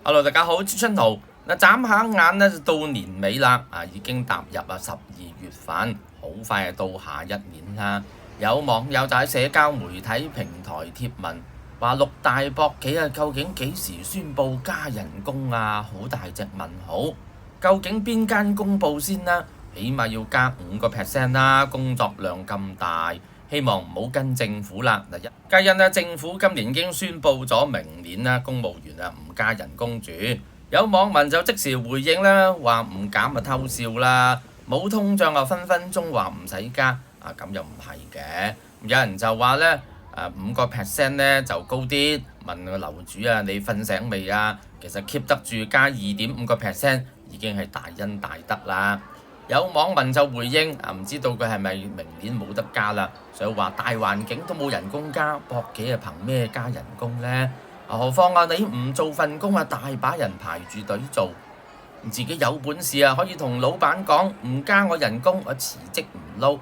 Hello，大家好，朱春豪嗱，眨下眼咧就到年尾啦，已經踏入12月份，好快就到下一年啦。有網友就喺社交媒體平台貼文，話六大博企究竟幾時宣布加人工啊？好大隻問號，究竟邊間公佈先啦？起碼要加5%啦，工作量咁大。希望唔好跟政府啦。皆因政府今年已經宣布咗明年公務員唔加人工住。有網民就即時回應啦，話唔減就偷笑啦，冇通脹分分鐘話唔使加。咁又唔係嘅。有人就話咧5%就高啲，問個樓主你瞓醒未啊？其實 keep 得住加2.5%已經係大恩大德啦。有網民就回應唔知道佢係咪明年冇得加啦，所以話大環境都冇人工加，博企憑咩加人工呢？何況你唔做份工大把人排住隊做，自己有本事可以同老闆講唔加我人工，我辭職唔撈。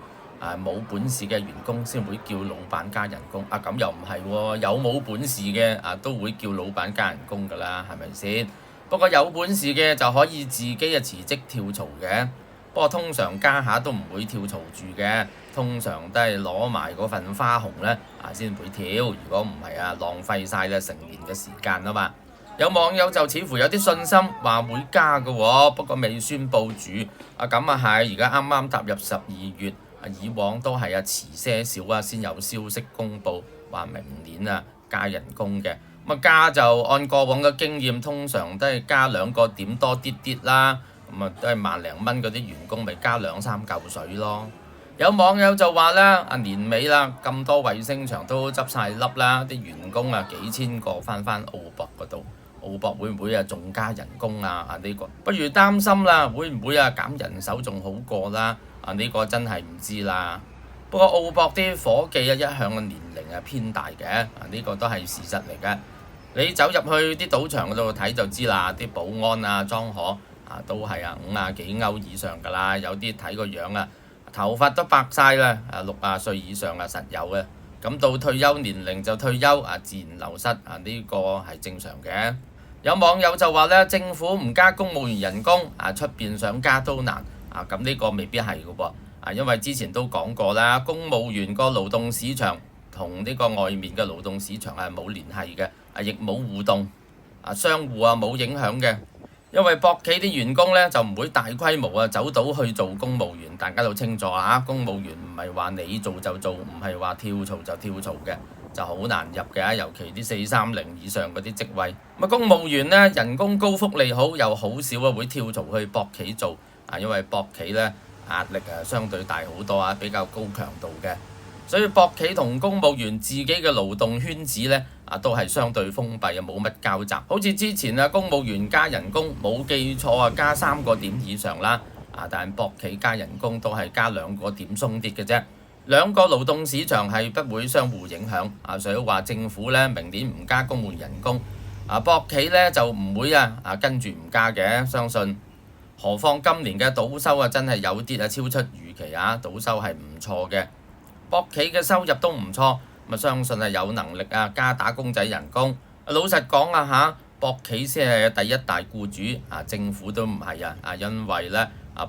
冇本事嘅員工先會叫老闆加人工，咁又唔係喎，有冇本事嘅都會叫老闆加人工㗎啦，係咪先？不過有本事嘅就可以自己辭職跳槽嘅。不過通常加下都唔會跳槽住嘅，通常都係攞埋嗰份花紅咧先會跳。如果唔係浪費晒成年嘅時間啊嘛。有網友就似乎有啲信心話會加嘅喎，不過未宣佈住。咁係，而家啱啱踏入12月，以往都係遲些少先有消息公佈話明年加人工嘅。咁加就按過往嘅經驗，通常都係加2個點多啲啲啦。都係萬零蚊嗰啲員工咪加2-3嚿水咯。有網友就話咧，年尾啦，咁多衛星場都執晒笠啦，啲員工幾千個翻澳博嗰度，澳博會唔會仲加人工呢個不如擔心啦，會唔會減人手仲好過啦？呢個真係唔知啦。不過澳博啲伙計一向嘅年齡偏大嘅，呢個都係事實嚟嘅。你走入去啲賭場嗰度睇就知啦，啲保安莊荷都係50幾歐以上㗎啦，有啲睇個樣頭髮都白晒啦，60歲以上實有嘅。咁到退休年齡就退休自然流失呢個係正常嘅。有網友就話咧，政府唔加公務員人工出邊想加都難咁呢個未必係嘅噃因為之前都講過啦，公務員個勞動市場同呢個外面嘅勞動市場冇聯繫嘅亦冇互動相互冇影響嘅。因為博企啲員工就唔會大規模走到去做公務員，大家都清楚公務員唔係話你做就做，唔係話跳槽就跳槽嘅，就好難入嘅，尤其啲430以上嗰啲職位。公務員人工高，福利好，又好少會跳槽去博企做因為博企壓力相對大好多比較高強度嘅。所以博企同公務員自己嘅勞動圈子都係相對封閉冇乜交集。好似之前公務員加人工冇記錯加3個點以上啦但係博企加人工都係加2個點鬆啲嘅啫。兩個勞動市場係不會相互影響所以話政府明年唔加公務員人工博企就唔會跟住唔加嘅，相信。何況今年嘅賭收真係有啲超出預期賭收係唔錯嘅。博企嘅收入都唔錯，相信有能力加打工仔人工。老實講博企先係第一大僱主政府都唔係因為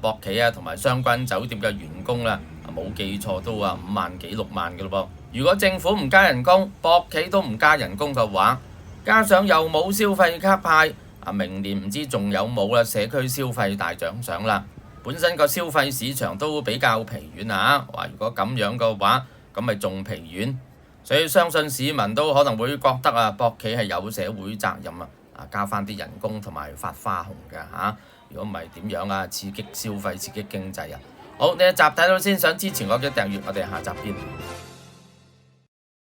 博企同埋相關酒店嘅員工冇記錯都5萬幾6萬嘅咯噃。如果政府唔加人工，博企都唔加人工嘅話，加上又冇消費卡派明年唔知仲有冇社區消費大獎賞啦。本身個消費市場都比較疲軟話如果咁樣嘅話，咁咪仲疲軟，所以相信市民都可能會覺得博企係有社會責任加翻啲人工同埋發花紅嘅如果唔係點樣刺激消費、刺激經濟好，呢一集睇到先，想支持我嘅訂閱，我哋下集見。